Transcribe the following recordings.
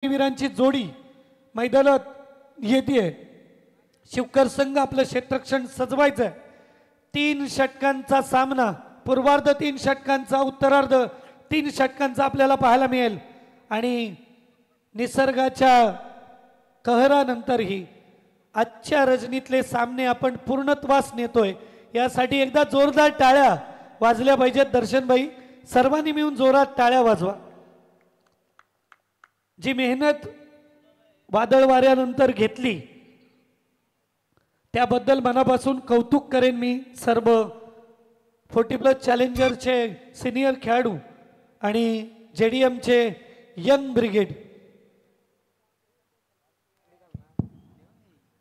वीरांची जोडी मैदानात येते। शिवकर संघ आपलं क्षेत्ररक्षण सजवायचं। 3 षटकांचा सामना, पूर्वार्ध 3 षटकांचा, उत्तरार्ध 3 षटकांचा आपल्याला पाहायला मिळेल। आणि निसर्गाच्या कहरानंतरही आजच्या रजनीतले सामने आपण पूर्णत्वास नेतोय। यासाठी एकदा जोरदार टाळ्या वाजल्या पाहिजेत। दर्शन भाई, सर्वांनी मिळून जोरात टाळ्या वाजवा। जी मेहनत वादळ वाऱ्यानंतर घेतली त्याबद्दल मनापासून कौतुक करेन मी सर्व 40+ चॅलेंजरचे सिनियर खेळाडू आणि जेडीएमचे यंग ब्रिगेड।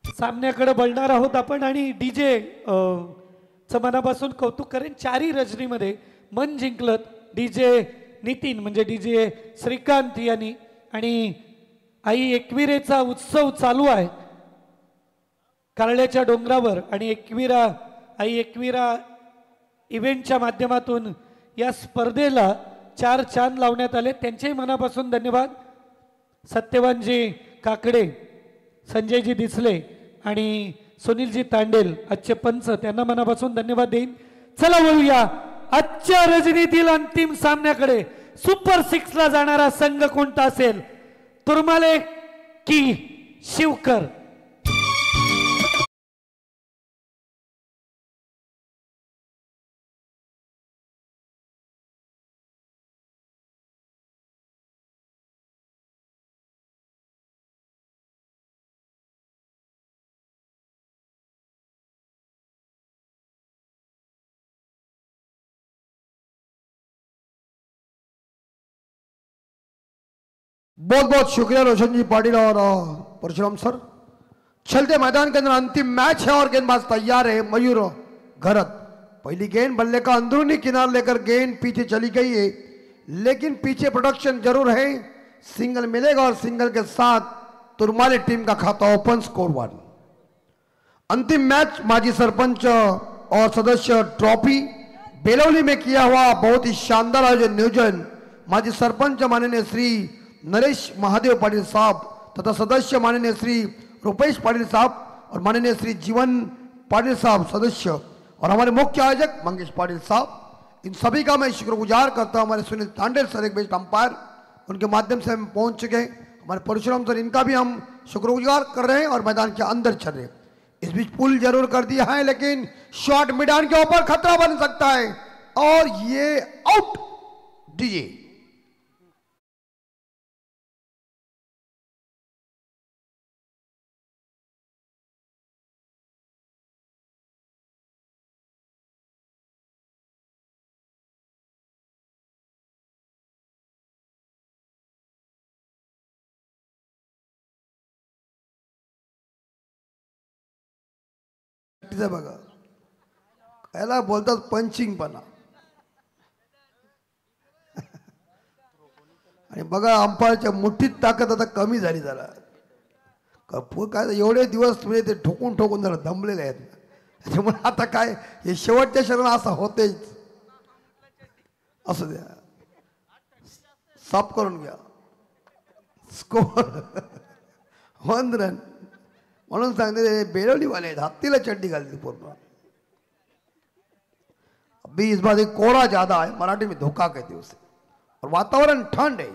सामन्याकडे बळणार आहोत आपण आणि डीजे चं मनापासून कौतुक करेन। चारी रजनीमध्ये मन जिंकलं डीजे नितीन म्हणजे डीजे श्रीकांत यांनी। आणि आई एकविरेचा उत्सव चालू आहे कारल्याच्या डोंगरावर आणि आई एकविरा इव्हेंटच्या माध्यमातून या स्पर्धेला 4 चांद लावण्यात आले। त्यांच्याही मनापासून धन्यवाद। सत्यवानजी काकडे, संजयजी दिसले आणि सुनीलजी तांडेल आजचे पंच, त्यांना मनापासून धन्यवाद देईन। चला वळूया आजच्या रजनीतील अंतिम सामन्याकडे। सुपर 6 ला जाणारा संघ कोणता असेल? तुरमाले की शिवकर? बहुत बहुत शुक्रिया रोशन जी पाटिल और परशुराम सर। चलते मैदान के अंदर अंतिम मैच है और गेंदबाज तैयार है मयूर घरत। पहली गेंद बल्ले का अंदरूनी किनारा लेकर गेंद पीछे चली गई है, लेकिन पीछे प्रोडक्शन जरूर है। सिंगल मिलेगा और सिंगल के साथ तुरमाले टीम का खाता ओपन, स्कोर 1। अंतिम मैच माजी सरपंच और सदस्य ट्रॉफी बेलौली में किया हुआ बहुत ही शानदार आयोजन नियोजन माजी सरपंच माननीय श्री नरेश महादेव पाटिल साहब तथा सदस्य माननीय श्री रुपेश पाटिल साहब और माननीय श्री जीवन पाटिल साहब सदस्य और हमारे मुख्य आयोजक मंगेश पाटिल साहब, इन सभी का मैं शुक्रगुजार करता हूं। हमारे सुनील तांडेल सर एक बेस्ट अंपायर, उनके माध्यम से हम पहुंच चुके। हमारे परशुराम सर, इनका भी हम शुक्रगुजार कर रहे हैं और मैदान के अंदर चल रहे हैं। इस बीच पुल जरूर कर दिया है, लेकिन शॉट मैदान के ऊपर खतरा बन सकता है और ये आउट। डीजे बघा याला बोलतात पंचिंग पणा। आणि बघा अंपायरच्या मुठीत ताकद आता कमी झाली जरा। काय एवढे दिवस तुम्ही ते ठोकून ठोकून जरा दमलेले आहेत, त्यामुळे आता काय हे शेवटच्या क्षणाला असं होतेच। असू द्या, साफ करून घ्या। स्कोर 1 रन म्हणून सांगते बेलौली वाले हत्तीला चड्डी घालती पूर्ण। अभी इस बार कोहरा ज्यादा है, मराठी में धोखा कहते हैं उसे, और वातावरण ठंड है।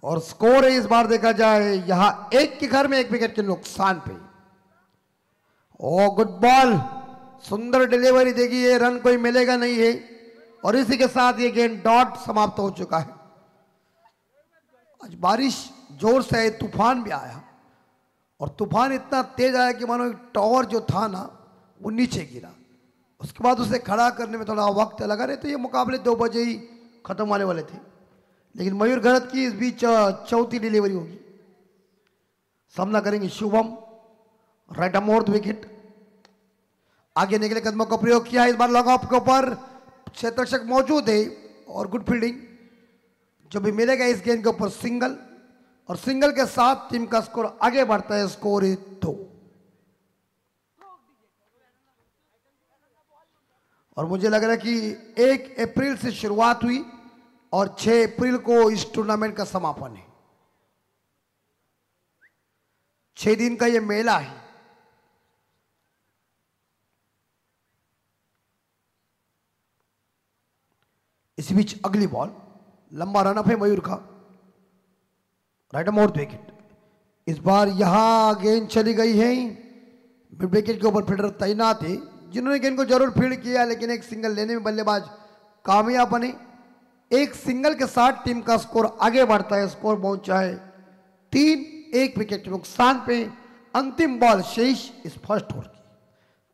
और स्कोर है इस बार देखा जाए यहां 1 के घर में 1 विकेट के नुकसान पे। ओ गुड बॉल, सुंदर डिलीवरी देखी है, रन कोई मिलेगा नहीं है और इसी के साथ ये गेम डॉट समाप्त हो चुका है। आज बारिश जोर से आई, तूफान भी आया और तूफान इतना तेज आया कि मानो एक टावर जो था ना वो नीचे गिरा। उसके बाद उसे खड़ा करने में थोड़ा वक्त लगा। रहे तो ये मुकाबले 2 बजे ही खत्म होने वाले थे, लेकिन मयूर घरत की इस बीच चौथी डिलीवरी होगी। सामना करेंगे शुभम, राइट अमोर्थ विकेट। आगे निकले कदमों का प्रयोग किया है, इस बार लॉन्ग ऑफ के ऊपर क्षेत्ररक्षक मौजूद है और गुड फील्डिंग। जो भी मिलेगा इस गेंद के ऊपर सिंगल, और सिंगल के साथ टीम का स्कोर आगे बढ़ता है। स्कोर है 2। और मुझे लग रहा है कि 1 अप्रैल से शुरुआत हुई और 6 अप्रैल को इस टूर्नामेंट का समापन है। 6 दिन का ये मेला है। इस बीच अगली बॉल, लंबा रनअप है मयूर का, राइट मोर विकेट। इस बार यहां गेंद चली गई है, मिड विकेट के ऊपर फील्डर तैनात है जिन्होंने गेंद को जरूर फील्ड किया, लेकिन एक सिंगल लेने में बल्लेबाज कामयाब बने। एक सिंगल के साथ टीम का स्कोर आगे बढ़ता है। स्कोर पहुंचा है 3-1 विकेट के नुकसान पे। अंतिम बॉल शेष इस फर्स्ट ओवर की।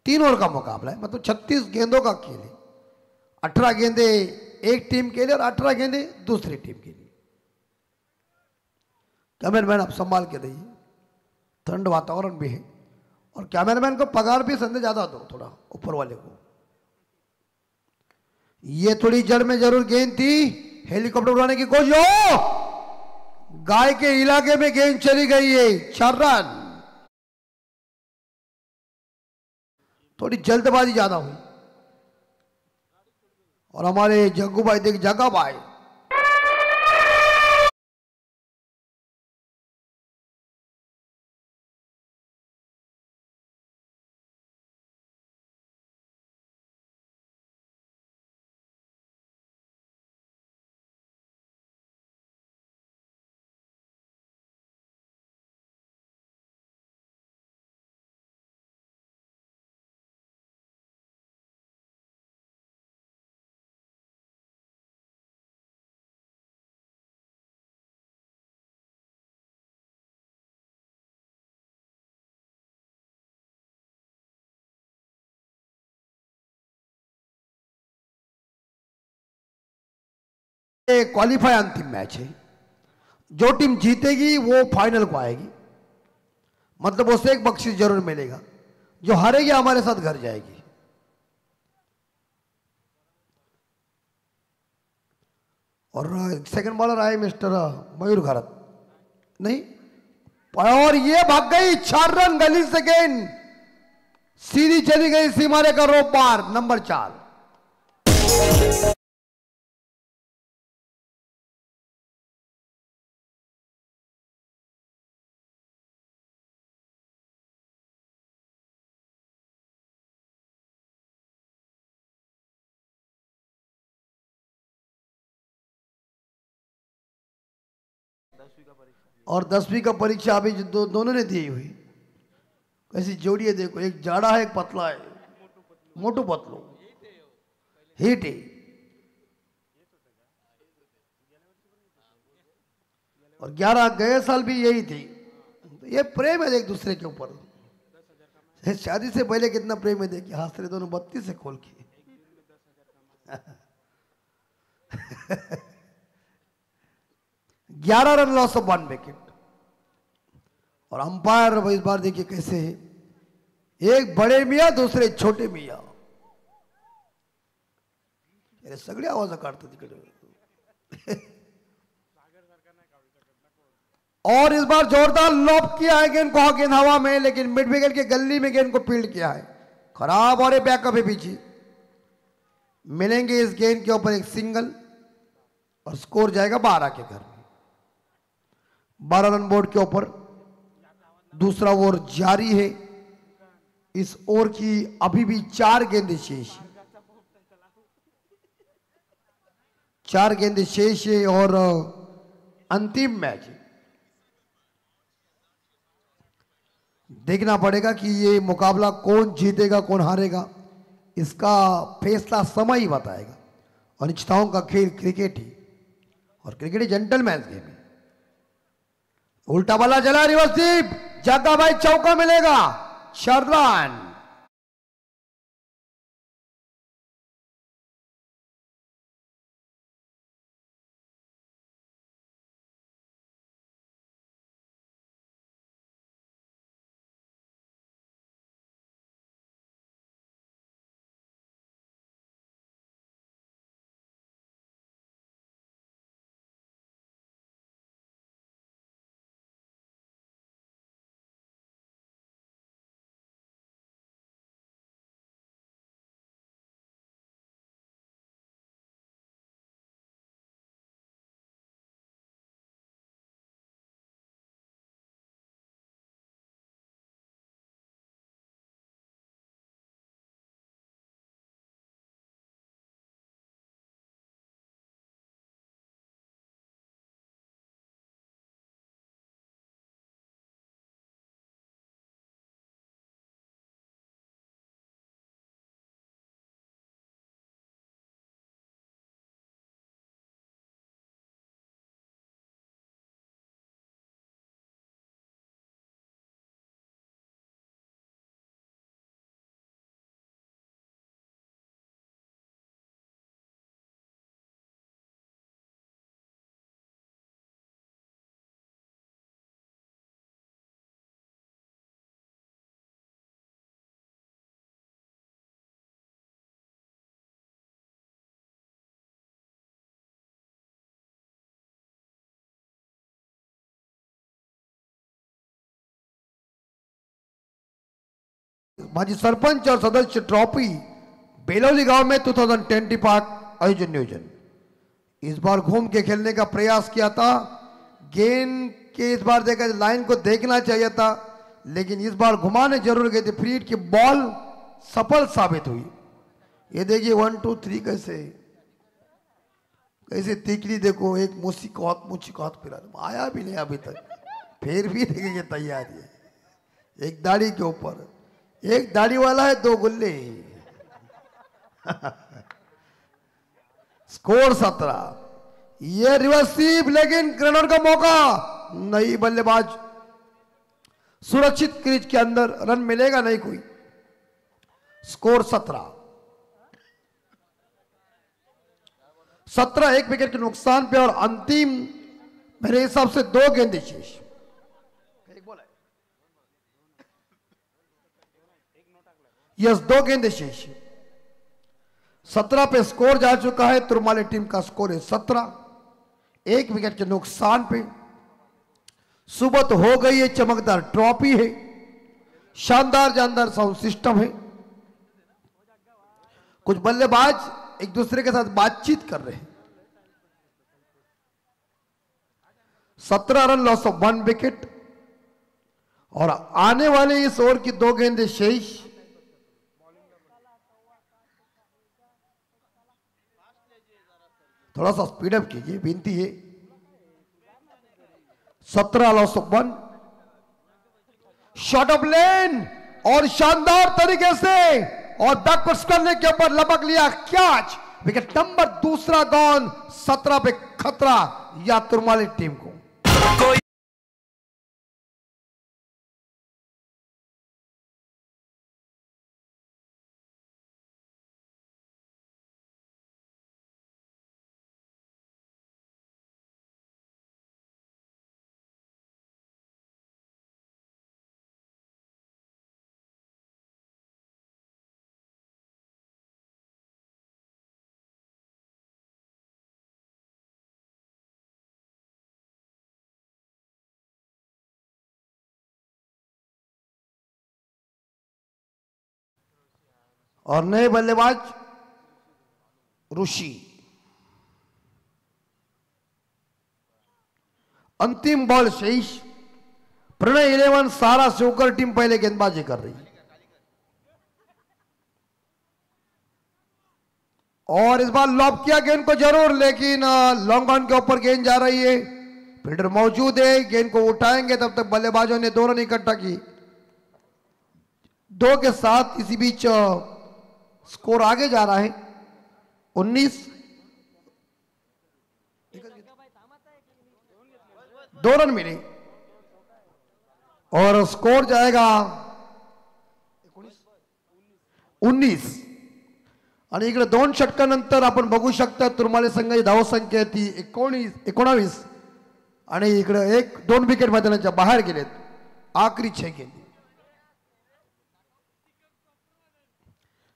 3 ओवर का मुकाबला है, मतलब 36 गेंदों का खेल है। 18 गेंदे एक टीम के लिए और 18 गेंदे दूसरी टीम के लिए। कैमरामैन आप संभाल के रहिए, ठंड वातावरण भी है और कैमरामैन को पगार भी संदेह ज्यादा दो थोड़ा ऊपर वाले को। ये थोड़ी जड़ में जरूर गेंद थी, हेलीकॉप्टर उड़ाने की कोशिश हो, गाय के इलाके में गेंद चली गई है। 4 रन। थोड़ी जल्दबाजी ज्यादा हुई और हमारे जग्गू भाई देख जगा भाई क्वालिफाई अंतिम मैच है। जो टीम जीतेगी वो फाइनल को आएगी, मतलब उसे एक बख्शीश जरूर मिलेगा। जो हारेगी हमारे साथ घर जाएगी। और सेकंड बॉलर आए मिस्टर मयूर घरत, नहीं, और ये भाग गई। 4 रन गली से गेंद सीधी चली गई सीमारे का रोप पार। नंबर 4। और 10वीं का परीक्षा अभी जो दोनों ने दी हुई। कैसी जोड़ी है देखो, एक जाड़ा है एक पतला है, मोटू पतलू हिट है। और 11 गए साल भी यही थी। तो ये प्रेम है एक दूसरे के ऊपर। शादी से पहले कितना प्रेम है देखिए, हंस रहे दोनों 32 से खोल के। 11 रन लॉस ऑफ 1 विकेट। और अंपायर इस बार देखिए कैसे है, एक बड़े मियाँ दूसरे छोटे मियाँ। अरे सगळी आवाज काढतात तिकडे। और इस बार जोरदार लॉब किया है गेंद को, गेंद हवा में, लेकिन मिड विकेट के गली में गेंद को फील्ड किया है। खराब और बैकअप है पीछे। मिलेंगे इस गेंद के ऊपर एक सिंगल और स्कोर जाएगा 12 के घर में। 12 रन बोर्ड के ऊपर। दूसरा ओवर जारी है। इस ओवर की अभी भी 4 गेंदें शेष है। 4 गेंदें शेष है और अंतिम मैच है। देखना पड़ेगा कि ये मुकाबला कौन जीतेगा कौन हारेगा, इसका फैसला समय ही बताएगा। अनिश्चितताओं का खेल क्रिकेट ही, और क्रिकेट ही जेंटलमैन गेम है। उल्टा बल्ला चला, रिवर्स स्वीप, जग्गा भाई चौका मिलेगा। 4 रन। माजी सरपंच और सदस्य ट्रॉफी बेलौली गांव में 2025 आयोजन नियोजन। इस बार घूम के खेलने का प्रयास किया था, गेंद के इस बार देखा लाइन को देखना चाहिए था, लेकिन इस बार घुमाने जरूर गए थे। फ्री हिट की बॉल सफल साबित हुई। ये देखिए 1 2 3 कैसे कैसे तिकड़ी देखो, एक मुसी को हाथ फिरा, आया भी नहीं अभी तक, फिर भी देखेंगे तैयारी है। एक दाढ़ी के ऊपर, एक दाढ़ी वाला है, 2 गुल्ले। स्कोर 17। ये रिवर्सिव, लेकिन ग्रेनर का मौका नहीं, बल्लेबाज सुरक्षित क्रीज के अंदर, रन मिलेगा नहीं कोई। स्कोर 17। 17 एक विकेट के नुकसान पे और अंतिम मेरे हिसाब से 2 गेंदें शेष। यस 2 गेंदें शेष। 17 पे स्कोर जा चुका है। तुरमाली टीम का स्कोर है 17, 1 विकेट के नुकसान पे। सुबह तो हो गई है, चमकदार ट्रॉफी है, शानदार जानदार साउंड सिस्टम है। कुछ बल्लेबाज एक दूसरे के साथ बातचीत कर रहे हैं। 17 रन, लॉस ऑफ 1 विकेट और आने वाले इस ओवर की 2 गेंदें शेष। थोड़ा सा स्पीड अप कीजिए, विनती है। 17 लॉस ऑफ 1, शॉट ऑफ लेन और शानदार तरीके से और बैकवर्ड्स करने के ऊपर लपक लिया कैच। Wicket number 2 gone. 17 पे खतरा या तुरमाली टीम को। और नए बल्लेबाज ऋषि। अंतिम बॉल शेष। प्रणय 11 सारा से होकर टीम पहले गेंदबाजी कर रही है और इस बार लॉब किया गेंद को जरूर, लेकिन लॉन्ग ऑन के ऊपर गेंद जा रही है। फील्डर मौजूद है, गेंद को उठाएंगे, तब तक बल्लेबाजों ने 2 रन इकट्ठा की। 2 के साथ इसी बीच स्कोर आगे जा रहा है 19। 2 रन मिले और स्कोर जाएगा 19। आणि इकडे 2 षटकानंतर आपण बघू शकता तुरमाली संघाची धावसंख्या ती 19 आणि इकडे 1-2 विकेट मैदानाच्या बाहेर गेलेत। आखरी 6 गेंदी।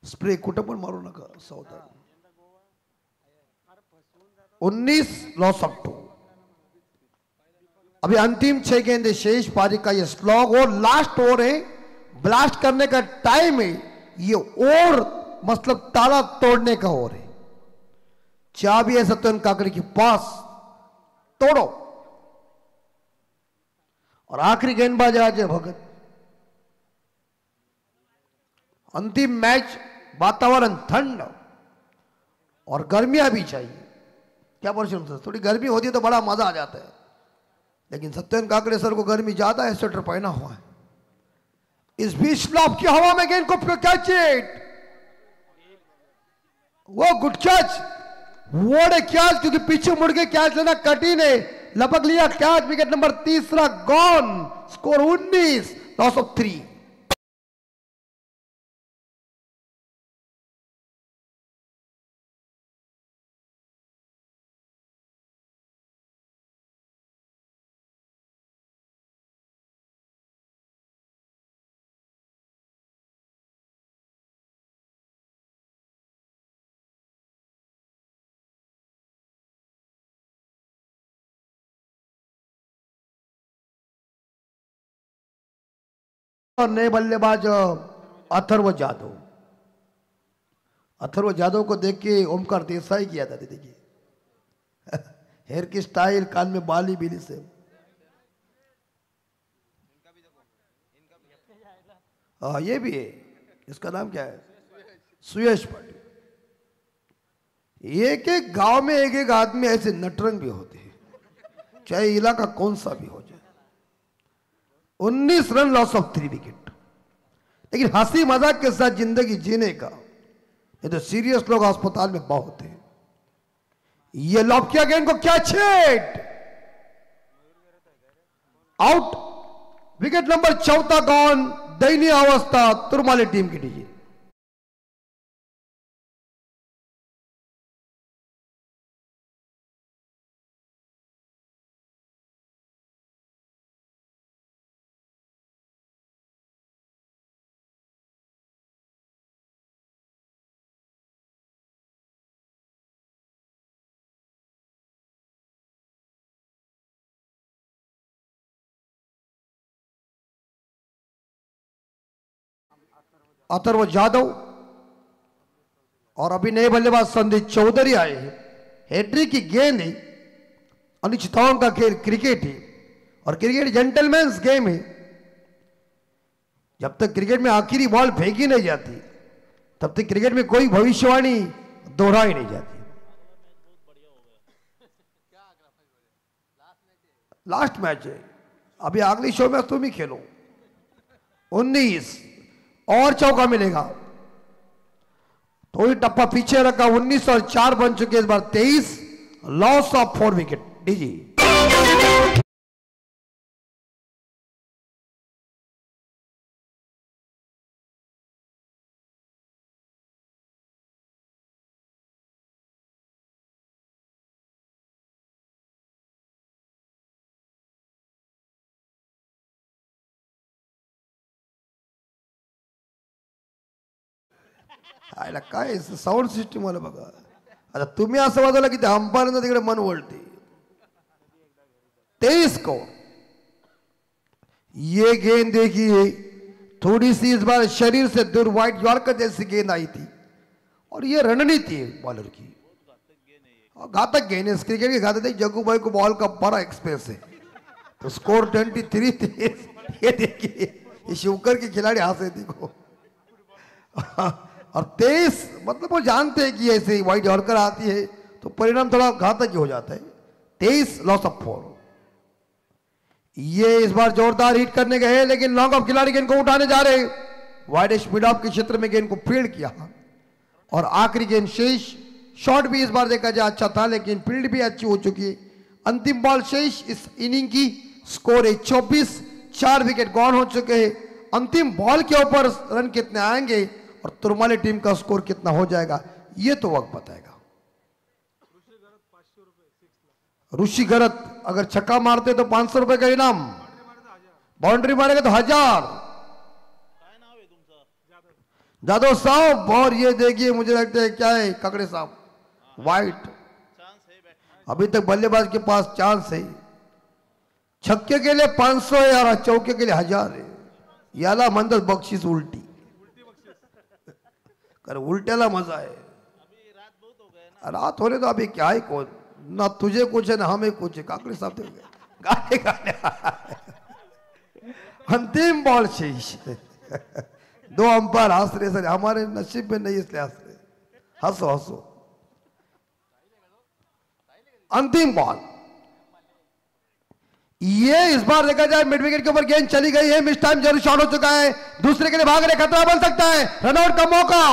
स्प्रे कुठं पण मारू नका, सावधान। 19 लॉस ऑफ 2। अभी अंतिम 6 गेंदे शेष। पारी का ये स्लॉग और लास्ट ओवर है, ब्लास्ट करने का टाइम है। ये ओवर मतलब ताला तोड़ने का ओवर है। चाबी है सत्यन काकड़े की पास, तोड़ो। और आखिरी गेंदबाज अजय भगत। अंतिम मैच, वातावरण ठंड और गर्मियां भी चाहिए। क्या बोलते हैं, थोड़ी गर्मी होती है तो बड़ा मजा आ जाता है, लेकिन सत्यन काकड़े सर को गर्मी ज्यादा है, स्वेटर पहना हुआ है। इस बीच स्लॉप की हवा में गेंद को कैच इट, वो गुड कैच, वो कैच, क्योंकि पीछे मुड़ के कैच लेना कठिन है। लपक लिया catch. Wicket number 3 gone. Score 19 loss of 3। और नए बल्लेबाज अथर्व जादव। अथर्व जादव को देख के ओमकार देसाई की याद आती। देखिए हेयर की स्टाइल, कान में बाली बीली से। हाँ ये भी है। इसका नाम क्या है? सुयश पाटिल। एक एक गांव में एक एक आदमी ऐसे नटरंग भी होते हैं, चाहे इलाका कौन सा भी हो जाए। 19 रन, लॉस ऑफ 3 विकेट। लेकिन हंसी मजाक के साथ जिंदगी जीने का, ये तो सीरियस लोग अस्पताल में बहुत हैं। ये लॉब किया गेंद को, क्या छेद, आउट। Wicket number 14 gone. दयनीय अवस्था तुरमाली टीम की। डीजे अथर्व जादव और अभी नए बल्लेबाज संदीप चौधरी आए हैं। हैट्रिक की गेंद है। अनिश्चितताओं का खेल क्रिकेट है और क्रिकेट जेंटलमैन्स गेम है। जब तक क्रिकेट में आखिरी बॉल फेंकी नहीं जाती, तब तक क्रिकेट में कोई भविष्यवाणी दोहराई नहीं जाती। लास्ट मैच है, अभी अगली शो में तुम ही खेलो। 19 और चौका मिलेगा। थोड़ी टप्पा पीछे रखा। 19 और 4 बन चुके, इस बार 23, लॉस ऑफ 4 विकेट। डीजी आयला काय साऊंड सिस्टीम वाला बघा। आता तुम्ही असं वाजवलं की त्या अंपायरनं तिकडे मन वळते। 23 को ये गेंद देखिए, थोड़ी सी इस बार शरीर से दूर व्हाइट यॉर्कर जैसी गेंद आई थी और ये रणनीति है बॉलर की। घातक गेंद है। इस क्रिकेट की घातक। जग्गू भाई को बॉल का बड़ा एक्सप्रेस है। तो स्कोर 23 थे। ये देखिए, ये शिवकर के खिलाड़ी हंसे थी को। और 23 मतलब वो जानते हैं कि ऐसे व्हाइट यॉर्कर आती है तो परिणाम थोड़ा घातक ही हो जाता है। 23, लॉस ऑफ 4। ये इस बार जोरदार हिट करने गए, लेकिन लॉन्ग ऑफ खिलाड़ी गेंद को उठाने जा रहे। वाइड स्पीड ऑफ के क्षेत्र में गेंद को फील्ड किया और आखिरी गेंद शेष। शॉट भी इस बार देखा जाए अच्छा था, लेकिन फील्ड भी अच्छी हो चुकी है। अंतिम बॉल शेष इस इनिंग की। स्कोर है 24, 4 विकेट गॉन हो चुके हैं। अंतिम बॉल के ऊपर रन कितने आएंगे और तुरमाली टीम का स्कोर कितना हो जाएगा, ये तो वक्त बताएगा। ऋषि गरत अगर छक्का मारते तो 500 रुपए का इनाम, बाउंड्री मारेगा तो 1000। जादव साहब, और ये देखिए मुझे लगता है क्या है, ककड़े साहब वाइट। अभी तक बल्लेबाज के पास चांस है। छक्के के लिए 500 है और चौके के लिए 1000 है। याला म्हणतात बक्षीस उलटी, कर उल्ट्याला मजा है। रात होने तो अभी क्या है, कौन ना तुझे कुछ है ना हमें कुछ है। काकड़े साहब दे गाने गाने। अंतिम बॉल शेष। 2 अंपायर हंस रहे सर, हमारे नसीब में नहीं इसलिए हंस रहे। हंसो हंसो। अंतिम बॉल ये इस बार देखा जाए मिड विकेट के ऊपर गेंद चली गई है। मिस टाइम जरूर शॉट हो चुका है। दूसरे के लिए भागने खतरा बन सकता है। रनआउट का मौका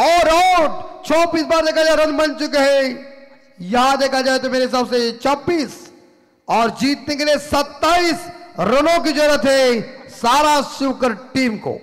और आउट। 24 बार देखा जाए रन बन चुके हैं। यहां देखा जाए तो मेरे हिसाब से 26 और जीतने के लिए 27 रनों की जरूरत है सारा शिवकर टीम को।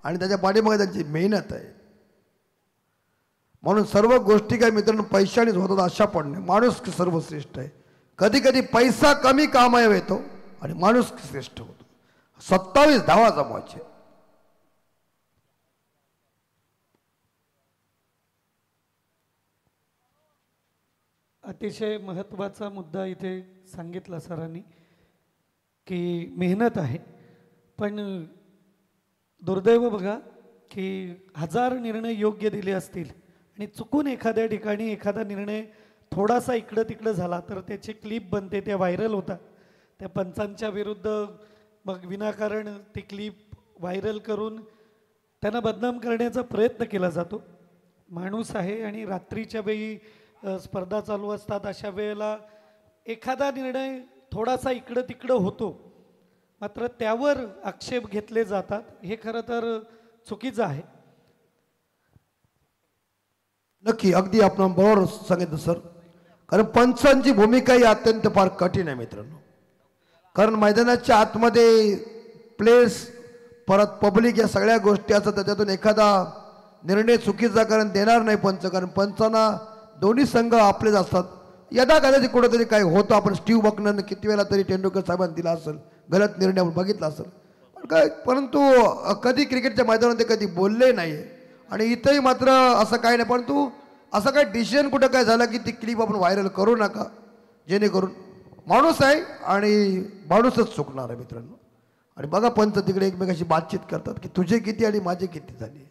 आणि त्याच्या पाठीमागे त्यांची मेहनत आहे. म्हणून सर्व गोष्टी काय मित्रांनो पैशानेच होतात अशा पण नाही. माणूस सर्वश्रेष्ठ आहे. कधी कधी पैसा कमी कामाला येतो आणि माणूस श्रेष्ठ होतो. 27 धावा जमवायचे. अतिशय महत्त्वाचा मुद्दा इथे सांगितला सरांनी की मेहनत आहे, पण दुर्दैव बघा की 1000 निर्णय योग्य दिले असतील आणि चुकून एखाद्या ठिकाणी एखादा निर्णय थोडासा इकडं तिकडं झाला तर त्याची क्लिप बनते, त्या व्हायरल होतात. त्या पंचांच्या विरुद्ध मग विनाकारण ती क्लिप व्हायरल करून त्यांना बदनाम करण्याचा प्रयत्न केला जातो. माणूस आहे आणि रात्रीच्या वेळी स्पर्धा चालू असतात, अशा वेळेला एखादा निर्णय थोडासा इकडं तिकडं होतो, मात्र त्यावर आक्षेप घेतले जातात. हे खरं तर चुकीचं आहे. नक्की अगदी आपण बरोबर सांगितलं सर. कारण पंचांची भूमिका ही अत्यंत फार कठीण आहे मित्रांनो. कारण मैदानाच्या आतमध्ये प्लेस परत पब्लिक या सगळ्या गोष्टी असतात. त्याच्यातून एखादा निर्णय चुकीचा कारण देणार नाही पंच. कारण पंचांना दोन्ही संघ आपलेच असतात. यदा कदाचित कुठेतरी काय होतं. आपण स्टीव्ह बकनरनं किती वेळा तरी तेंडुलकर साहेबांनी दिला असेल गलत निर्णय आपण बघितला असेल, पण काय परंतु कधी क्रिकेटच्या मैदानात कधी बोलले नाही. आणि इथंही मात्र असं काय नाही. परंतु असं काय डिसिजन कुठं काय झालं की ती क्लिप आपण व्हायरल करू नका, जेणेकरून माणूस आहे आणि माणूसच चुकणार आहे मित्रांनो. आणि बघा पंच तिकडे एकमेकाशी बातचीत करतात की तुझे किती आणि माझे किती झाले.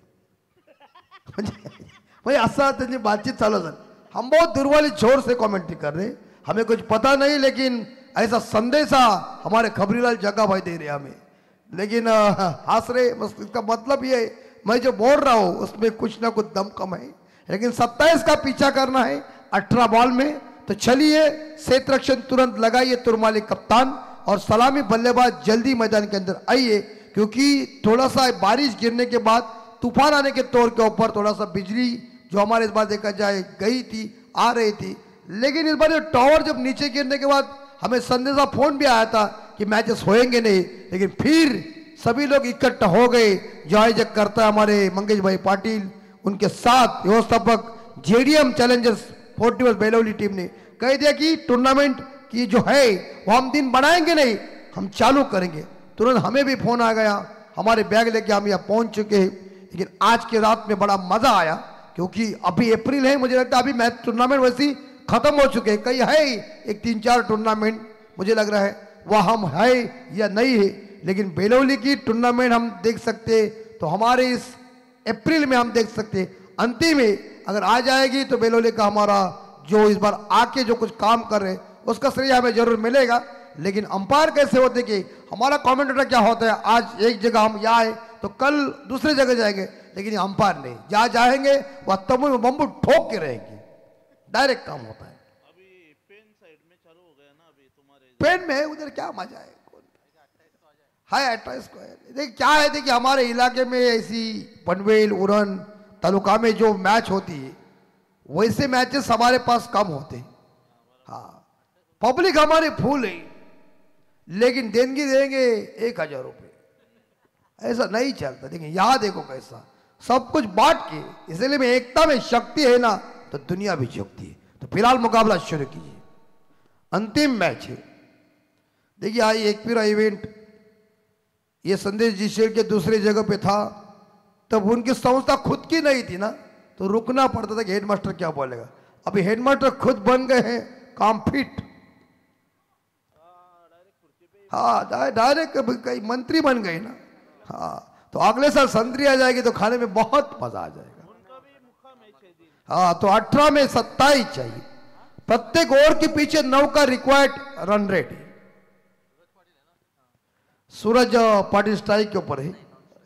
म्हणजे असा त्यांची बातचीत चालू झाली. हम बहुत दुर्वाली छोर से कमेंट्री कर रहे, हमें कुछ पता नहीं, लेकिन ऐसा संदेशा हमारे खबरीलाल जग्गा भाई दे रहे हमें. लेकिन हंस रहे, इसका मतलब ये है मैं जो बोल रहा हूँ उसमें कुछ ना कुछ दम कम है. लेकिन 27 का पीछा करना है 18 बॉल में. तो चलिए सेत रक्षण तुरंत लगाइए तुरमाली कप्तान और सलामी बल्लेबाज जल्दी मैदान के अंदर आइए, क्योंकि थोड़ा सा बारिश गिरने के बाद तूफान आने के तौर के ऊपर थोड़ा सा बिजली जो हमारे इस बार देखा जाए गई थी, आ रही थी. लेकिन इस बार जो टावर जब नीचे गिरने के बाद हमें संदेशा फोन भी आया था कि मैचेस होएंगे नहीं, लेकिन फिर सभी लोग इकट्ठा हो गए. जो आयोजक करता है हमारे मंगेश भाई पाटिल, उनके साथ व्यवस्थापक जेडीएम चैलेंजर्स 40 बेलौली टीम ने कह दिया कि टूर्नामेंट की जो है वो हम दिन बनाएंगे नहीं, हम चालू करेंगे. तुरंत हमें भी फोन आ गया, हमारे बैग लेके हम यहाँ पहुंच चुके हैं. लेकिन आज की रात में बड़ा मजा आया, क्योंकि अभी अप्रैल है, मुझे लगता है अभी मैच टूर्नामेंट वैसी खत्म हो चुके हैं. कई है एक 3-4 टूर्नामेंट मुझे लग रहा है वह हम है या नहीं है, लेकिन बेलौली की टूर्नामेंट हम देख सकते. तो हमारे इस अप्रैल में हम देख सकते अंतिम में अगर आ जाएगी तो बेलौली का हमारा जो इस बार आके जो कुछ काम कर रहे उसका श्रेय हमें जरूर मिलेगा. लेकिन अंपायर कैसे होते कि हमारा कमेंटेटर क्या होता है, आज एक जगह हम यहाँ है तो कल दूसरी जगह जाएंगे, लेकिन अंपायर नहीं, जहाँ जाएंगे वह तंबू में बम्बू ठोक के रहेंगे. डायरेक्ट काम होता है. अभी पेन साइड में चालू हो गया ना, अभी तुम्हारे पेन में उधर क्या मजा है. हाय 28 को है. देखिए क्या है, देखिए हमारे इलाके में ऐसी पनवेल उरन तालुका में जो मैच होती है वैसे मैचेस हमारे पास कम होते हैं. हाँ, पब्लिक हमारी फुल है, लेकिन देनगी देंगे 1000 रुपये, ऐसा नहीं चलता. देखिए यहाँ देखो कैसा सब कुछ बांट के, इसलिए में एकता में शक्ति है ना तो दुनिया भी झुकती है. तो फिलहाल मुकाबला शुरू कीजिए. अंतिम मैच है. देखिए आई एकवीरा इवेंट ये संदेश जी शेर के दूसरी जगह पे था, तब उनकी संस्था खुद की नहीं थी ना, तो रुकना पड़ता था कि हेडमास्टर क्या बोलेगा. अभी हेडमास्टर खुद बन गए हैं, काम फिट. हाँ डायरेक्ट कई मंत्री बन गए ना. हाँ, तो अगले साल संतरी आ जाएगी तो खाने में बहुत मजा आ जाएगा. हाँ, तो 18 में 27 चाहिए. प्रत्येक ओवर के पीछे 9 का रिक्वायर्ड रन रेट है. सूरज पाटिल स्ट्राइक के ऊपर है,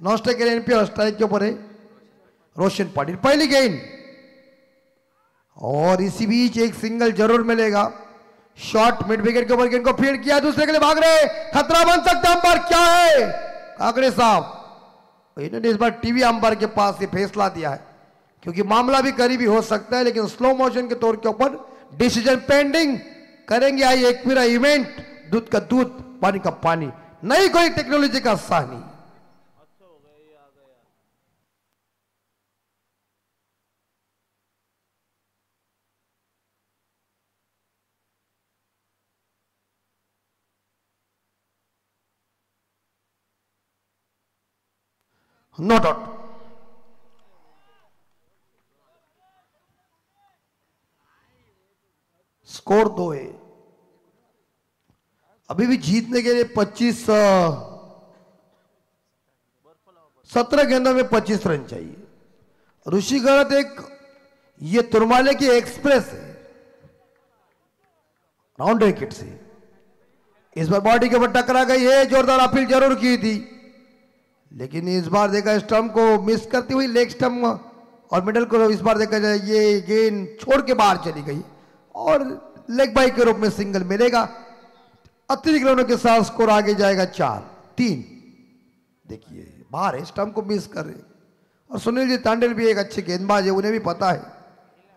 नॉस्टेक एनपीआर स्ट्राइक के ऊपर है रोशन पाटिल. पहली गेंद और इसी बीच एक सिंगल जरूर मिलेगा. शॉट मिड विकेट के ऊपर गेंद को फील्ड किया, दूसरे के लिए भाग रहे, खतरा बन सकता है. अंपायर क्या है काकड़े साहब, इन्होंने इस बार टीवी अंपायर के पास ये फैसला दिया है, क्योंकि मामला भी करीबी हो सकता है, लेकिन स्लो मोशन के तौर के ऊपर डिसीजन पेंडिंग करेंगे. आई एकवीरा इवेंट, दूध का दूध पानी का पानी, नहीं कोई टेक्नोलॉजी का सानी. Not out. स्कोर 2 है। अभी भी जीतने के लिए 17 गेंदों में 25 रन चाहिए। ऋषि गलत एक ये तुरमाले की एक्सप्रेस है, राउंड विकेट से इस बार बॉडी के ऊपर टकरा गई है। जोरदार अपील जरूर की थी, लेकिन इस बार देखा स्टंप को मिस करती हुई लेग स्टंप और मिडल को इस बार देखा जाए ये गेंद छोड़ के बाहर चली गई और लेग बाई के रूप में सिंगल मिलेगा। अतिरिक्त रनों के साथ स्कोर आगे जाएगा 4-3। देखिए बाहर है, स्टंप को मिस कर रहे और सुनील जी तांडेल भी एक अच्छे गेंदबाज है, उन्हें भी पता है,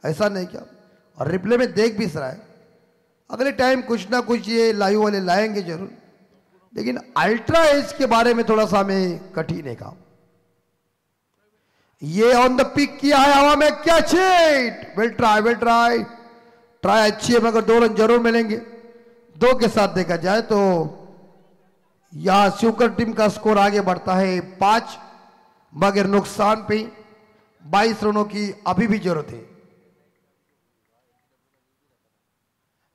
ऐसा नहीं क्या, और रिप्ले में देख भी रहा है। अगले टाइम कुछ ना कुछ ये लाइव वाले लाएंगे जरूर, लेकिन अल्ट्रा एज के बारे में थोड़ा सा हमें कठिन है काम। ये ऑन द पिक किया है हवा में, catch it, will try try अच्छी है, मगर 2 रन जरूर मिलेंगे। 2 के साथ देखा जाए तो यहां शिवकर टीम का स्कोर आगे बढ़ता है 5, मगर नुकसान पे 22 रनों की अभी भी जरूरत है।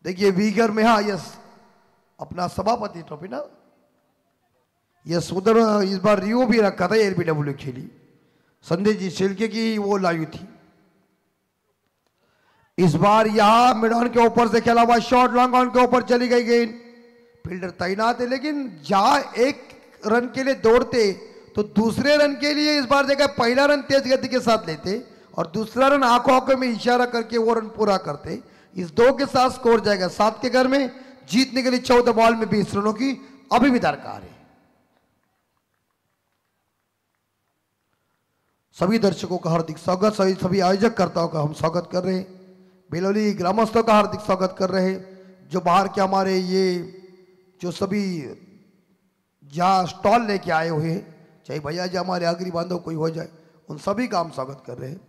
देखिए वीगर में, हाँ यस, अपना सभापति ट्रॉफी ना, यस उधर इस बार रियो भी रखा था, एलबीडब्ल्यू खेली, संजय जी शिल्के की वो लायु थी। इस बार यहां मिड ऑन के ऊपर से खेला हुआ शॉट, लॉन्ग ऑन के ऊपर चली गई गेंद, फील्डर तैनात है, लेकिन जहां 1 रन के लिए दौड़ते तो दूसरे रन के लिए इस बार देखा पहला रन तेज गति के साथ लेते और दूसरा रन आंखों में इशारा करके वो रन पूरा करते। इस 2 के साथ स्कोर जाएगा 7 के घर में। जीतने के लिए 14 बॉल में 20 रनों की अभी भी दरकार है। सभी दर्शकों का हार्दिक स्वागत, सभी आयोजक कर्ताओं का हम स्वागत कर रहे हैं, बेलोली ग्रामस्थों का हार्दिक स्वागत कर रहे हैं, जो बाहर के हमारे ये जो सभी जहाँ स्टॉल लेके आए हुए हैं, चाहे भैया जी हमारे आगरी बांधव कोई हो जाए, उन सभी का हम स्वागत कर रहे हैं।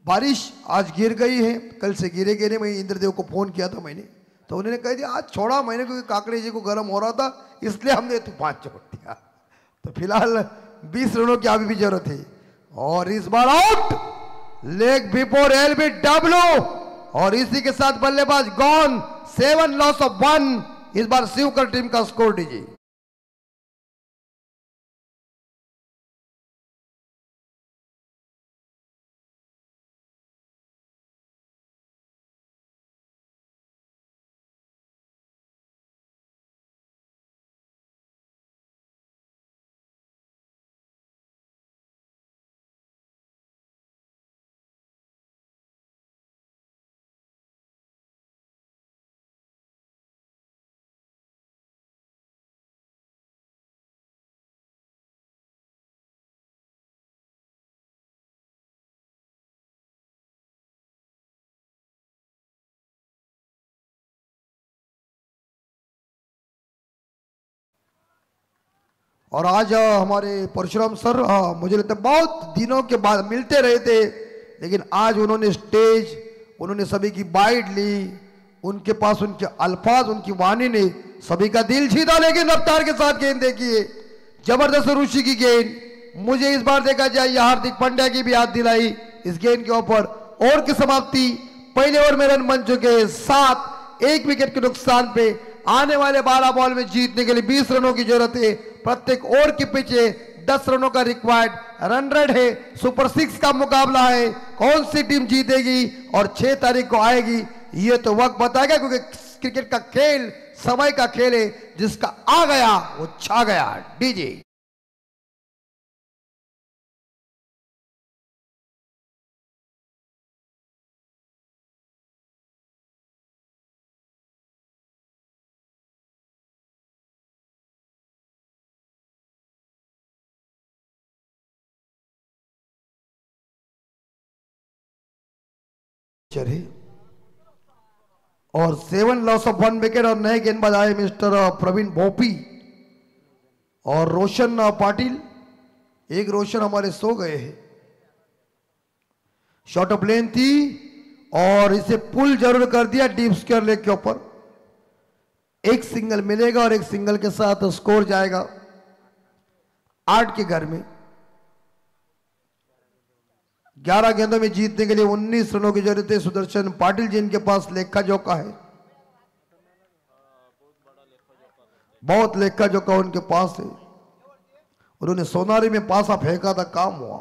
बारिश आज गिर गई है, कल से गिरे मैं इंद्रदेव को फोन किया था मैंने, तो उन्होंने कह दिया आज छोड़ा मैंने, क्योंकि काकड़े जी को गर्म हो रहा था इसलिए हमने तूफान छोड़ दिया। तो फिलहाल 20 रनों की अभी भी जरूरत है और इस बार आउट, लेग बिफोर एलबीडब्ल्यू, और इसी के साथ बल्लेबाज गॉन, 7 लॉस ऑफ 1। इस बार शिवकर टीम का स्कोर दीजिए। और आज हमारे परशुराम सर, मुझे लगता है बहुत दिनों के बाद मिलते रहे थे, लेकिन आज उन्होंने स्टेज, उन्होंने सभी की बाइट ली, उनके पास उनके अल्फाज, उनकी वाणी ने सभी का दिल जीता। लेकिन रफ्तार के साथ गेंद देखिए, जबरदस्त ऋषि की गेंद। मुझे इस बार देखा जाए यह हार्दिक पांड्या की भी याद दिलाई इस गेंद के ऊपर। ओवर की समाप्ति, पहले ओवर में रन बन चुके हैं 7, 1 विकेट के नुकसान पे। आने वाले 12 बॉल में जीतने के लिए 20 रनों की जरूरत है। प्रत्येक ओवर के पीछे 10 रनों का रिक्वायर्ड रन रेट है। सुपर 6 का मुकाबला है, कौन सी टीम जीतेगी और 6 तारीख को आएगी ये तो वक्त बताएगा, क्योंकि क्रिकेट का खेल समय का खेल है, जिसका आ गया वो छा गया। डीजे है और 7 लॉस ऑफ 1 विकेट। और नए गेंदबाज आए मिस्टर प्रवीण भोपी और रोशन पाटिल। एक रोशन हमारे सो गए हैं, शॉर्ट ऑफ लेन थी और इसे पुल जरूर कर दिया डीप स्क्वायर लेग के ऊपर। एक सिंगल मिलेगा और एक सिंगल के साथ स्कोर जाएगा 8 के घर में। 11 गेंदों में जीतने के लिए 19 रनों की जरूरत है। सुदर्शन पाटिल जी इनके पास लेखा जोखा है, बहुत लेखा जोखा उनके पास है। उन्होंने सोनारी में पासा फेंका था, काम हुआ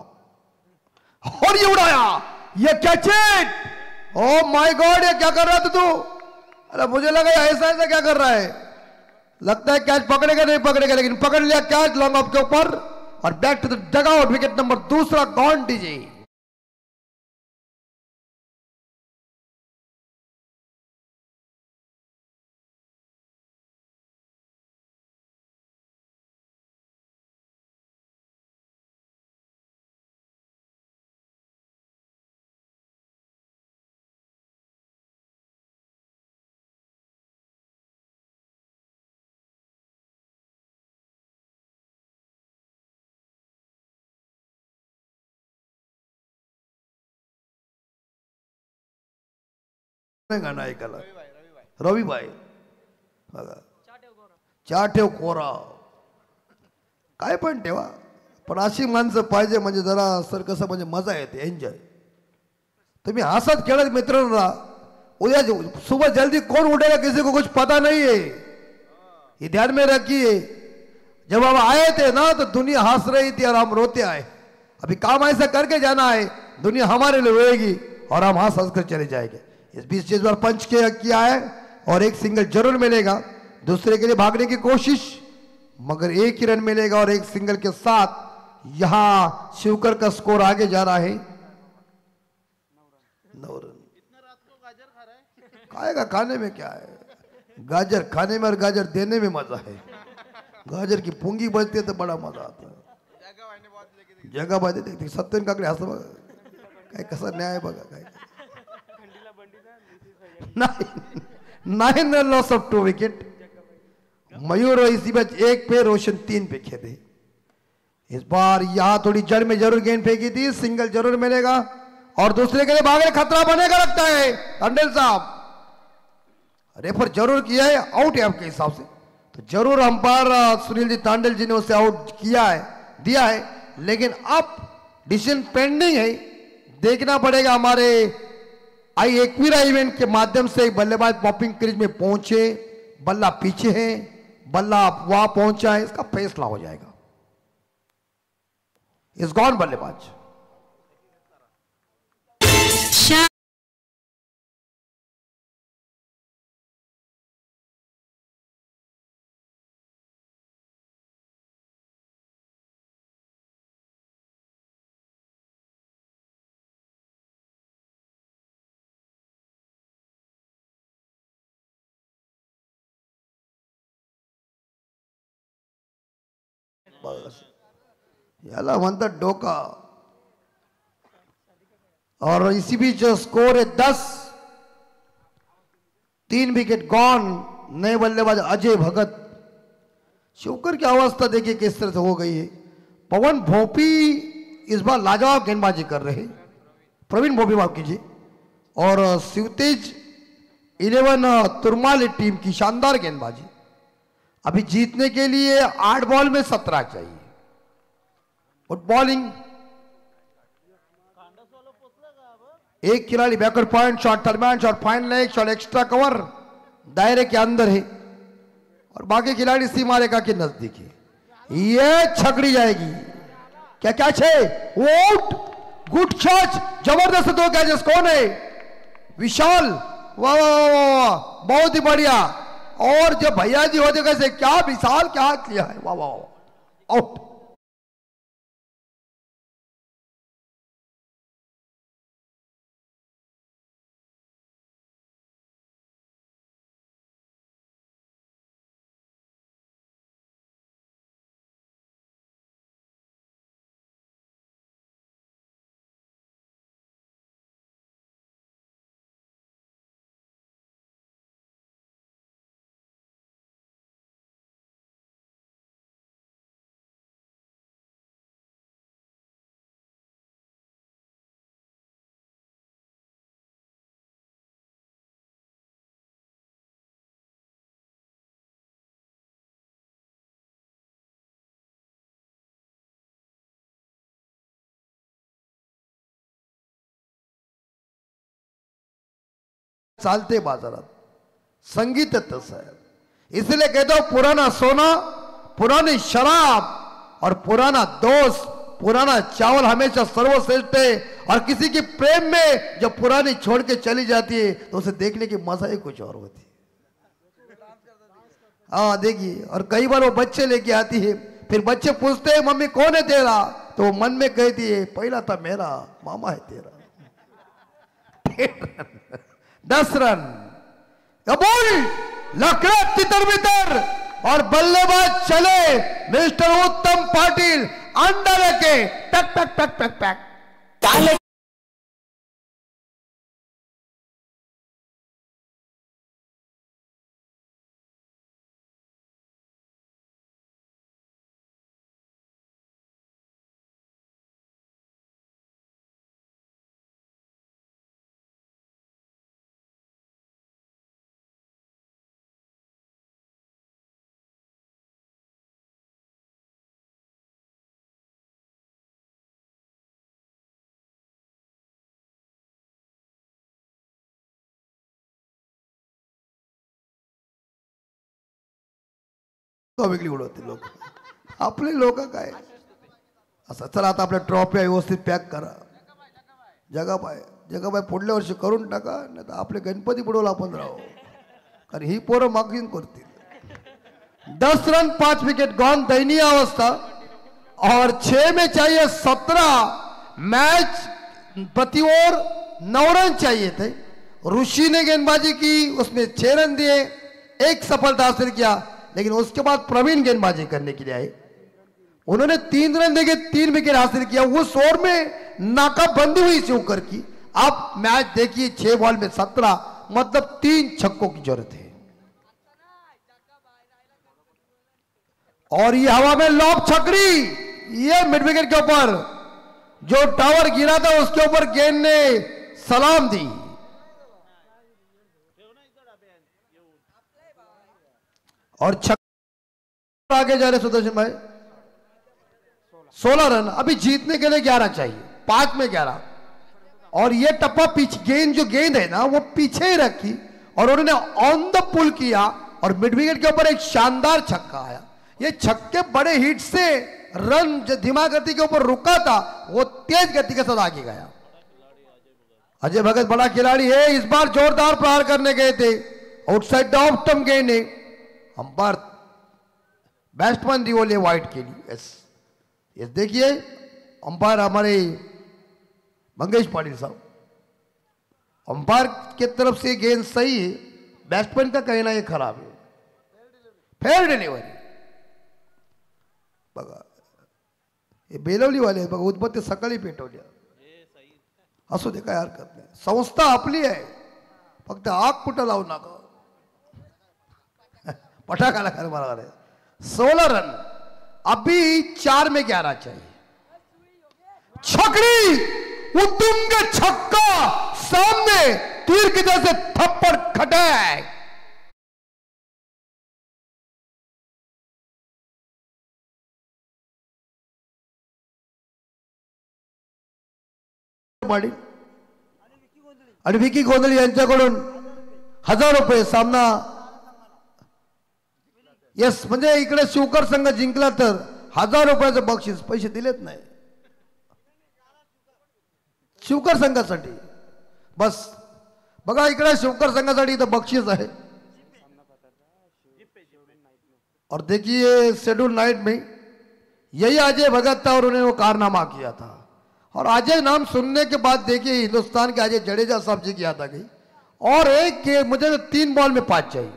और ये उड़ाया, ये catch it. Oh my God, ये क्या कर रहा था तू? अरे मुझे लगा ऐसा ऐसा क्या कर रहा है, लगता है कैच पकड़ेगा नहीं पकड़ेगा, लेकिन पकड़ लिया कैच लॉन्ग ऑफ के ऊपर और back to the dugout. Wicket number दूसरा गॉन डीजे। गाणं ऐकायला रविबाई बघा, चहा ठेव कोरा, काय पण ठेवा, पण अशी माणसं पाहिजे म्हणजे जरा सर कसं म्हणजे मजा येते, एन्जॉय। तुम्ही हसत खेळत मित्रांनो राहा, उद्या सुबह जल्दी कौन उठेगा किसी को कुछ पता नहीं है, ये ध्यान में रखिए। जब हम आए थे ना तो दुनिया हंस रही थी और हम रोते आए। अभी काम ऐसा करके जाना है, दुनिया हमारे लिए रोएगी और हम हंस हंस कर चले जाएंगे। इस बीच इस बार पंच किया है और एक सिंगल जरूर मिलेगा। दूसरे के लिए भागने की कोशिश, मगर एक ही रन मिलेगा और एक सिंगल के साथ यहां शिवकर का स्कोर आगे जा रहा है। 9 रन। खाएगा, खाने में क्या है, गाजर खाने में और गाजर देने में मजा है। गाजर की पुंगी बजती है तो बड़ा मजा आता है। जगह बाजी देखते सत्यन काकडे असं बघा काय कसा न्याय बघा काय। 9 रन लॉस ऑफ 2 विकेट। मयूर इसी मैच 1 पे, रोशन 3 पे खेले। इस बार यहां थोड़ी जड़ में जरूर गेंद फेंकी थी, सिंगल जरूर मिलेगा और दूसरे के लिए भागने खतरा बनेगा लगता है। टंडन साहब रेफर जरूर किया है, आउट है आपके हिसाब से तो जरूर अंपायर सुनील जी तांडल जी ने उसे आउट किया है, दिया है, लेकिन अब डिसीजन पेंडिंग है। देखना पड़ेगा हमारे आई एक्वीरा इवेंट के माध्यम से बल्लेबाज पॉपिंग क्रीज में पहुंचे, बल्ला पीछे है, बल्ला वहां पहुंचा है, इसका फैसला हो जाएगा। इस गॉन बल्लेबाज याला म्हणतात डोका। और इसी बीच स्कोर है 10, 3 विकेट गॉन। नए बल्लेबाज अजय भगत। शिवकर की अवस्था देखिए किस तरह से हो गई है। पवन भोपी इस बार लाजवाब गेंदबाजी कर रहे हैं, प्रवीण भोपी माफ कीजिए, और शिवतेज 11 तुरमाली टीम की शानदार गेंदबाजी। अभी जीतने के लिए 8 बॉल में 17 चाहिए। बॉलिंग एक खिलाड़ी backward point shot, terminate shot, fine leg shot, extra cover दायरे के अंदर है और बाकी खिलाड़ी सीमा रेखा के नजदीक है। ये छकड़ी जाएगी, क्या कैच है, आउट, गुड शॉट, जबरदस्त 2 कैचेस। कौन है, विशाल, वाह वाह वाह, बहुत ही बढ़िया। और जब भैया जी होते कैसे, क्या विशाल क्या किया है, वाह वाह, आउट। चालते बाजारात. संगीत तसं आहे. इसलिए कहता हूं पुराना सोना, पुरानी शराब और पुराना दोस्त, पुराना चावल हमेशा सर्वश्रेष्ठ है. और किसी के प्रेम में जब पुरानी छोड़ के चली जाती है तो उसे देखने की मजा ही कुछ और होती है. हाँ देखिए, और कई बार वो बच्चे लेके आती है, फिर बच्चे पूछते हैं मम्मी कौन है तेरा, तो वो मन में कहती है पहला था मेरा, मामा है तेरा. 10 रन बोल लकड़ा तितर बितर और बल्लेबाज चले मिस्टर उत्तम पाटिल अंडा लेके टक टक टक टक टक. वेगळी उडवते लोक. आपले लोक काय असं. चला आता आपल्या ट्रॉफी व्यवस्थित पॅक करा. जगाबाई पुढल्या वर्षी करून टाका, नाही तर आपले गणपती बुडवला आपण राहू, कारण ही पोरं मागीन करतील. 10 रन 5 विकेट गॉन, दयनीय अवस्था. और 6 में चाहिए 17. मैच प्रति ओवर 9 रन चाहिए थे. ऋषि ने गेंदबाजी की, उसमें 6 रन दिए, 1 सफलता हासिल किया. लेकिन उसके बाद प्रवीण गेंदबाजी करने के लिए आए, उन्होंने 3 रन देके 3 विकेट हासिल किया. उस ओवर में नाकाबंदी हुई शिवकर की. आप मैच देखिए, 6 बॉल में 17, मतलब 3 छक्कों की जरूरत है. और ये हवा में लॉब छकड़ी, ये मिड विकेट के ऊपर जो टावर गिरा था उसके ऊपर गेंद ने सलाम दी. और छक्का आगे जा रहे सुदर्शन भाई. 16 रन. अभी जीतने के लिए 11 चाहिए, 5 में 11. और ये टप्पा पीछे, गेंद है ना वो पीछे ही रखी और उन्होंने ऑन द पुल किया और मिड विकेट के ऊपर एक शानदार छक्का आया. ये छक्के बड़े हिट से रन जो धीमा गति के ऊपर रुका था वो तेज गति के साथ आगे गया. अजय भगत बड़ा खिलाड़ी है, इस बार जोरदार प्रहार करने गए थे, आउटसाइड द ऑफ स्टंप गेंद है. अंपायर बैट्समैन रिवोले वाइट के लिए. यस देखिए, अंपायर हमारे मंगेश पाटिल साहब, अंपायर की तरफ से गेंद सही है, बैट्समैन का कहना ये खराब है. Fair delivery. बघा हे बेलवली वाले बघा, उद्बत्ती सकाळी पेटवल्या. असू दे, काय हरकत नाही, संस्था आपली आहे, फक्त आग कुठं लावू नका. पटाखा कर मारा रहे. 16 रन. अभी 4 में 11 चाहिए. छकड़ी, उत्तुंग छक्का, सामने तीर की जैसे थप्पड़ खटाए. आणि विकी गोंधळी यांच्याकडून 1000 रुपये सामना. यस, म्हणजे इकडे शिवकर संघ जिंकला तर 1000 रुपयाचं बक्षीस. पैसे दिलेत नाही शिवकर संघासाठी. बस बघा, इकडे शिवकर संघासाठी इथं बक्षीस आहे. और देखिए शेड्यूल नाइट में यही अजय भगत था और उन्होंने वो कारनामा किया था. और अजय नाम सुनने के बाद देखिए हिंदुस्तान के अजय जडेजा साहब जी की याद आ गई. और एक के मुझे 3 बॉल में 5 चाहिए,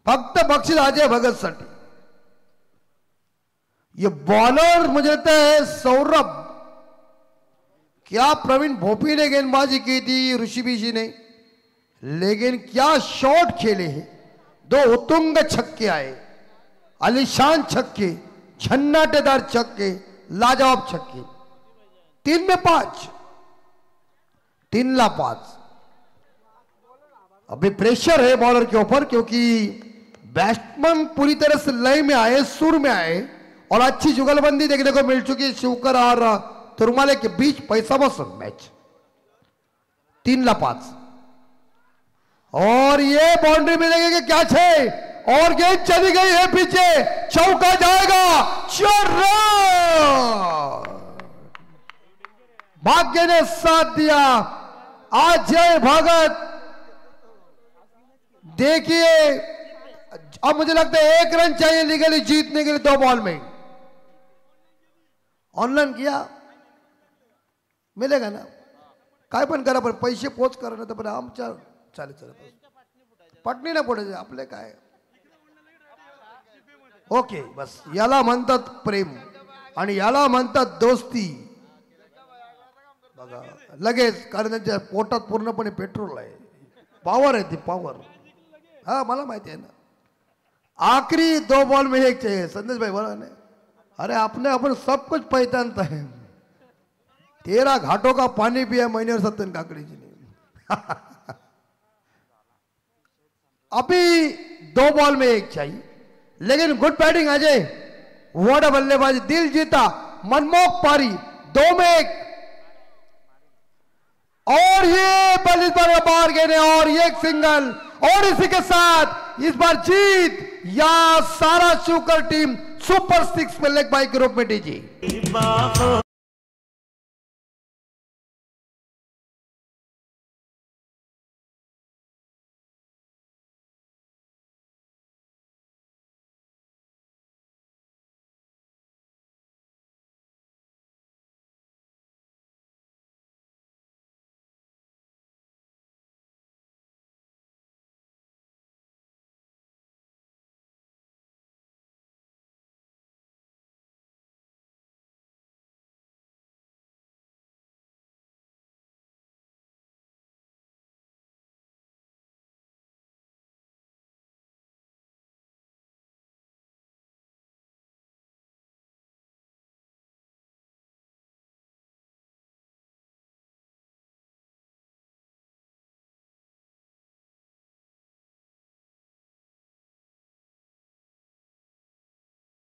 फक्त बक्षीस अजय भगत साठी. ये बॉलर मुझे लगता है सौरभ, क्या प्रवीण भोपी ने गेंदबाजी की थी ऋषि बीजी ने, लेकिन क्या शॉट खेले हैं. 2 उत्तुंग छक्के आए, आलिशान छक्के, झन्नाटेदार छक्के, लाजवाब छक्के. 3 में 5, 3 ला 5. अभी प्रेशर है बॉलर के ऊपर, क्योंकि बैट्समैन पूरी तरह से लय में आए, सुर में आए, और अच्छी जुगलबंदी देखने को मिल चुकी है शिवकर और तुरमाले के बीच. पैसा वसूल मैच. 3-5 और ये बाउंड्री मिलेगी कि क्या छे और गेंद चली गई है पीछे, चौका जाएगा, 4 रन। भाग्य ने साथ दिया। अजय भगत देखिए, अब मुझे लगता है 1 रन चाहिए लीगली जीतने के लिए 2 बॉल में। ऑनलाइन किया मिलेगा ना, काय पण करा, पण पैसे पोच करा ना, तर पण आमच्या चालेल पटणी ना पुढे आपले काय. ओके, बस याला म्हणतात प्रेम आणि याला म्हणतात दोस्ती. बघा लगेच, कारण त्यांच्या पोटात पूर्णपणे पेट्रोल आहे, पावर आहे ती पावर. हा मला माहिती आहे ना. आखिरी 2 बॉल में 1 चाहिए संदेश भाई, बोला ना. अरे आपने अपन सब कुछ पहचानता है. 13 घाटों का पानी पिया मैंने और सत्यन काकड़ी जी ने. अभी 2 बॉल में 1 चाहिए, लेकिन गुड बैटिंग अजय, वोड़ा बल्लेबाजी, दिल जीता मनमोहक पारी, 2 में 1 और ये बल इस बार बाहर गए और ये एक सिंगल, और इसी के साथ इस बार जीत या सारा शुकर टीम सुपर 6 में लेग बाई के रूप में डीजी.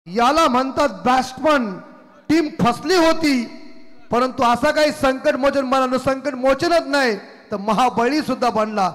याला म्हणतात बॅट्समन टीम फसली होती, परंतु असा काही संकट मोचन मला संकट मोचनच नाही तर महाबळी सुद्धा बनला.